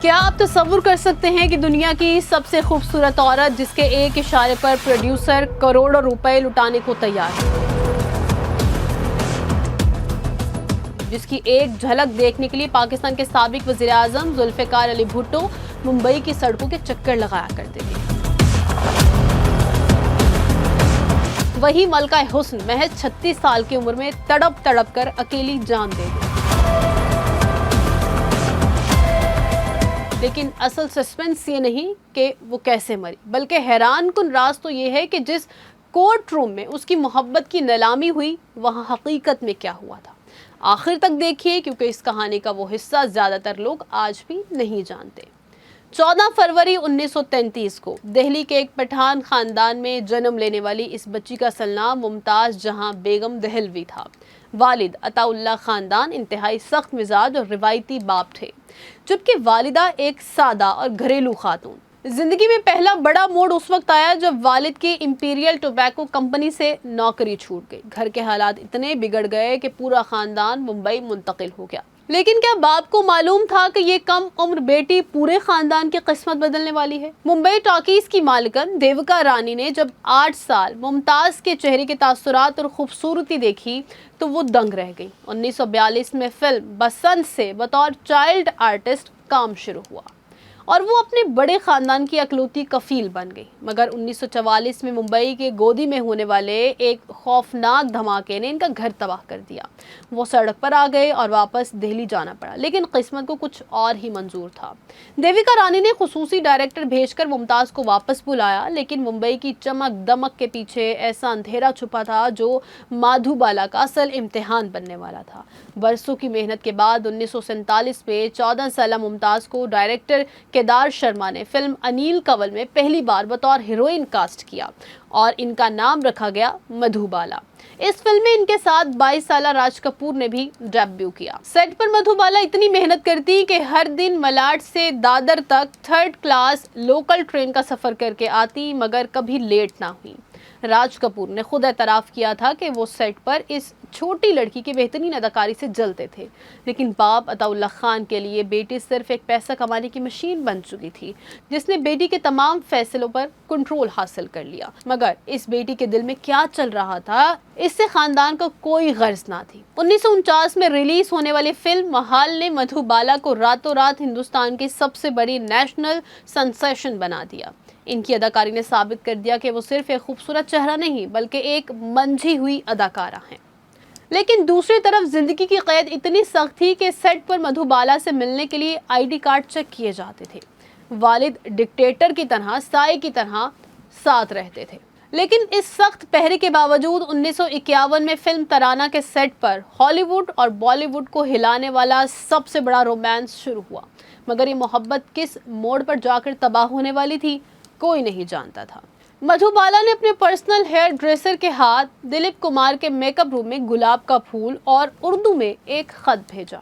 क्या आप तसव्वुर कर सकते हैं कि दुनिया की सबसे खूबसूरत औरत जिसके एक इशारे पर प्रोड्यूसर करोड़ों रुपए लुटाने को तैयार है, जिसकी एक झलक देखने के लिए पाकिस्तान के साबिक वज़ीर आज़म जुल्फ़िकार अली भुट्टो मुंबई की सड़कों के चक्कर लगाया करते थे, वही मलका हुस्न महज 36 साल की उम्र में तड़प तड़प कर अकेली जान दे दी। लेकिन असल सस्पेंस ये नहीं कि वो कैसे मरी, बल्कि हैरानकुन राज तो ये है कि जिस कोर्ट रूम में उसकी मोहब्बत की नीलामी हुई वहाँ हकीकत में क्या हुआ था। आखिर तक देखिए, क्योंकि इस कहानी का वो हिस्सा ज़्यादातर लोग आज भी नहीं जानते। 14 फरवरी 1933 को दिल्ली के एक पठान खानदान में जन्म लेने वाली इस बच्ची का असल नाम मुमताज़ जहां बेगम दहलवी था। वालिद अताउल्लाह खानदान इंतहाई सख्त मिजाज और रिवायती बाप थे, जबकि वालिदा एक सादा और घरेलू खातून। जिंदगी में पहला बड़ा मोड़ उस वक्त आया जब वालिद की इंपीरियल टोबैको कंपनी से नौकरी छूट गई। घर के हालात इतने बिगड़ गए कि पूरा खानदान मुंबई मुंतकिल हो गया। लेकिन क्या बाप को मालूम था कि ये कम उम्र बेटी पूरे खानदान की किस्मत बदलने वाली है। मुंबई टॉकीज की मालिकन देविका रानी ने जब 8 साल मुमताज के चेहरे के तासुरात और खूबसूरती देखी तो वो दंग रह गई। 1942 में फिल्म बसंत से बतौर चाइल्ड आर्टिस्ट काम शुरू हुआ और वो अपने बड़े खानदान की अकलौती कफील बन गई। मगर 1944 में मुंबई के गोदी में होने वाले एक खौफनाक धमाके ने इनका घर तबाह कर दिया। वो सड़क पर आ गए और वापस दिल्ली जाना पड़ा, लेकिन किस्मत को कुछ और ही मंजूर था। देविका रानी ने खुसूसी डायरेक्टर भेजकर मुमताज़ को वापस बुलाया, लेकिन मुंबई की चमक दमक के पीछे ऐसा अंधेरा छुपा था जो मधुबाला का असल इम्तिहान बनने वाला था। बरसों की मेहनत के बाद 1947 में 14 साला मुमताज़ को डायरेक्टर केदार शर्मा ने फिल्म अनिल कंवल में पहली बार बतौर हीरोइन कास्ट किया और इनका नाम रखा गया मधुबाला। इस फिल्म में इनके साथ 22 साला राज कपूर ने भी डेब्यू किया। सेट पर मधुबाला इतनी मेहनत करती कि हर दिन मलाड से दादर तक 3rd क्लास लोकल ट्रेन का सफर करके आती, मगर कभी लेट ना हुई। राज कपूर ने खुद एतराफ़ किया था कि वो सेट पर इस छोटी लड़की की बेहतरीन अदाकारी से जलते थे, लेकिन बाप अताउल्लाह खान के लिए बेटी सिर्फ एक पैसा कमाने की मशीन बन चुकी थी, जिसने बेटी के तमाम फैसलों पर कंट्रोल हासिल कर लिया। मगर इस बेटी के दिल में क्या चल रहा था, इससे खानदान को कोई गर्ज ना थी। 1949 में रिलीज होने वाली फिल्म महाल ने मधुबाला को रातों रात हिंदुस्तान की सबसे बड़ी नेशनल सेंसेशन बना दिया। इनकी अदाकारी ने साबित कर दिया कि वो सिर्फ एक खूबसूरत चेहरा नहीं, बल्कि एक मंझी हुई अदाकारा हैं। लेकिन दूसरी तरफ जिंदगी की कैद इतनी सख्त थी कि सेट पर मधुबाला से मिलने के लिए आईडी कार्ड चेक किए जाते थे। वालिद डिक्टेटर की तरह, साए की तरह साथ रहते थे। लेकिन इस सख्त पहरे के बावजूद 1951 में फिल्म तराना के सेट पर हॉलीवुड और बॉलीवुड को हिलाने वाला सबसे बड़ा रोमांस शुरू हुआ। मगर ये मोहब्बत किस मोड़ पर जाकर तबाह होने वाली थी, कोई नहीं जानता था। मधुबाला ने अपने पर्सनल हेयर ड्रेसर के हाथ दिलीप कुमार के मेकअप रूम में गुलाब का फूल और उर्दू में एक खत भेजा,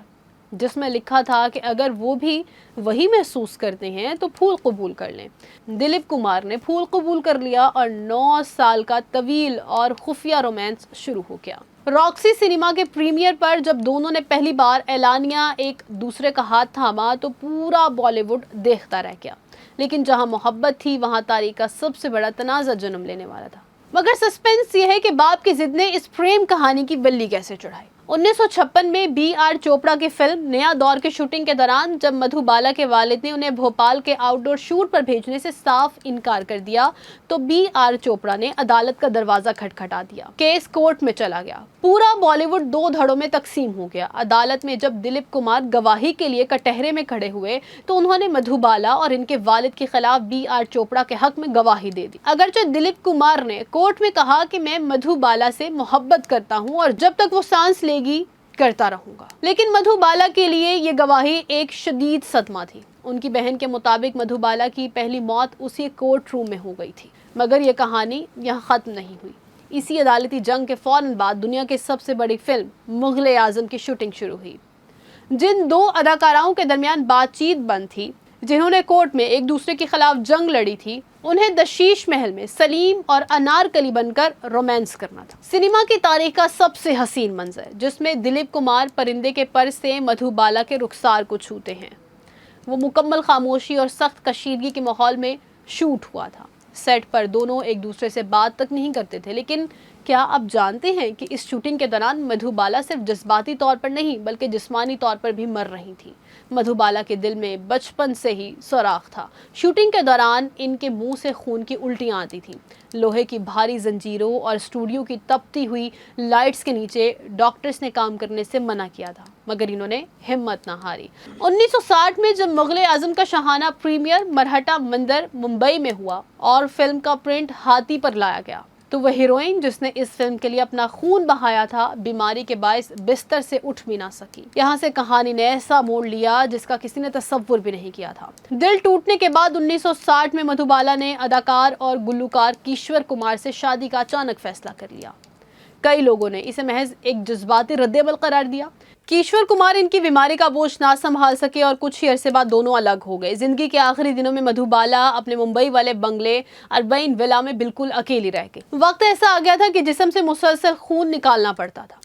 जिसमें लिखा था कि अगर वो भी वही महसूस करते हैं तो फूल कबूल कर लें। दिलीप कुमार ने फूल कबूल कर लिया और 9 साल का तवील और खुफिया रोमांस शुरू हो गया। रॉक्सी सिनेमा के प्रीमियर पर जब दोनों ने पहली बार एलानिया एक दूसरे का हाथ थामा तो पूरा बॉलीवुड देखता रह गया। लेकिन जहां मोहब्बत थी वहां तारीख का सबसे बड़ा तनाज़ा जन्म लेने वाला था। मगर सस्पेंस ये है कि बाप की जिद ने इस प्रेम कहानी की बल्ली कैसे चढ़ाई। 1956 में B.R. चोपड़ा की फिल्म नया दौर की शूटिंग के दौरान जब मधुबाला के वालिद ने उन्हें भोपाल के आउटडोर शूट पर भेजने से साफ इनकार कर दिया तो B.R. चोपड़ा ने अदालत का दरवाजा खटखटा दिया। केस कोर्ट में चला गया। पूरा बॉलीवुड 2 धड़ों में तकसीम हो गया। अदालत में जब दिलीप कुमार गवाही के लिए कटहरे में खड़े हुए तो उन्होंने मधुबाला और इनके वालिद के खिलाफ B.R. चोपड़ा के हक में गवाही दे दी। अगरचे दिलीप कुमार ने कोर्ट में कहा कि मैं मधुबाला से मोहब्बत करता हूँ और जब तक वो सांस करता रहूंगा, लेकिन मधुबाला के लिए ये गवाही एक शदीद सदमा थी। उनकी बहन के मुताबिक मधुबाला की पहली मौत उसी कोर्ट रूम में हो गई थी। मगर यह कहानी यहाँ खत्म नहीं हुई। इसी अदालती जंग के फौरन बाद दुनिया की सबसे बड़ी फिल्म मुगल आजम की शूटिंग शुरू हुई। जिन 2 अदाकाराओं के दरमियान बातचीत बंद थी, जिन्होंने कोर्ट में एक दूसरे के खिलाफ जंग लड़ी थी, उन्हें दशीश महल में सलीम और अनारकली बनकर रोमांस करना था। सिनेमा की तारीख का सबसे हसीन मंजर, जिसमें दिलीप कुमार परिंदे के पर से मधुबाला के रुखसार को छूते हैं। वो मुकम्मल खामोशी और सख्त कशीदगी के माहौल में शूट हुआ था। सेट पर दोनों एक दूसरे से बात तक नहीं करते थे, लेकिन क्या आप जानते हैं कि इस शूटिंग के दौरान मधुबाला सिर्फ जज्बाती तौर पर नहीं बल्कि जिस्मानी तौर पर भी मर रही थी। मधुबाला के दिल में बचपन से ही सुराख था। शूटिंग के दौरान इनके मुंह से खून की उल्टियां आती थीं। लोहे की भारी जंजीरों और स्टूडियो की तपती हुई लाइट्स के नीचे डॉक्टर्स ने काम करने से मना किया था, मगर इन्होंने हिम्मत ना हारी। 1960 में जब मुगल आजम का शाहाना प्रीमियर मरहटा मंदिर मुंबई में हुआ और फिल्म का प्रिंट हाथी पर लाया गया, तो वह हीरोइन जिसने इस फिल्म के लिए अपना खून बहाया था, बीमारी के बायस बिस्तर से उठ भी ना सकी। यहाँ से कहानी ने ऐसा मोड़ लिया जिसका किसी ने तसव्वुर भी नहीं किया था। दिल टूटने के बाद 1960 में मधुबाला ने अदाकार और गुलूकार किशोर कुमार से शादी का अचानक फैसला कर लिया। कई लोगों ने इसे महज एक जज्बाती रद्देअमल करार दिया। किशोर कुमार इनकी बीमारी का बोझ ना संभाल सके और कुछ ही अरसे बाद दोनों अलग हो गए। जिंदगी के आखिरी दिनों में मधुबाला अपने मुंबई वाले बंगले अरबाइन विला में बिल्कुल अकेली रह गई। वक्त ऐसा आ गया था कि जिस्म से मुसलसल खून निकालना पड़ता था।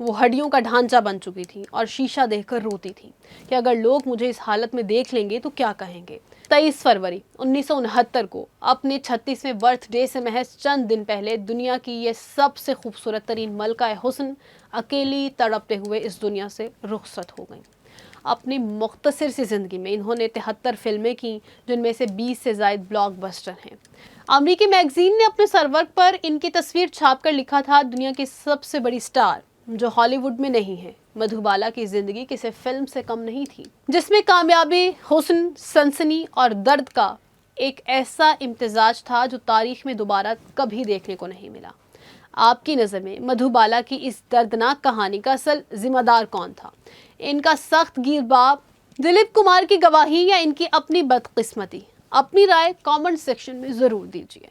वो हड्डियों का ढांचा बन चुकी थी और शीशा देखकर रोती थी कि अगर लोग मुझे इस हालत में देख लेंगे तो क्या कहेंगे। 23 फरवरी 1969 को अपने 36वें बर्थडे से महज चंद दिन पहले दुनिया की ये सबसे खूबसूरत तरीन मलका हुस्न अकेली तड़पते हुए इस दुनिया से रुखसत हो गई। अपनी मुख्तसर सी ज़िंदगी में इन्होंने 73 फिल्में की, जिनमें से 20 से ज़ायद ब्लॉकबस्टर हैं। अमेरिकी मैगजीन ने अपने सरवर्क पर इनकी तस्वीर छापकर लिखा था, दुनिया की सबसे बड़ी स्टार जो हॉलीवुड में नहीं है। मधुबाला की जिंदगी किसी फिल्म से कम नहीं थी, जिसमें कामयाबी, हुस्न, सनसनी और दर्द का एक ऐसा इम्तिजाज था जो तारीख में दोबारा कभी देखने को नहीं मिला। आपकी नज़र में मधुबाला की इस दर्दनाक कहानी का असल जिम्मेदार कौन था? इनका सख्त गिरबाब, दिलीप कुमार की गवाही या इनकी अपनी बदकिस्मती? अपनी राय कमेंट सेक्शन में ज़रूर दीजिए।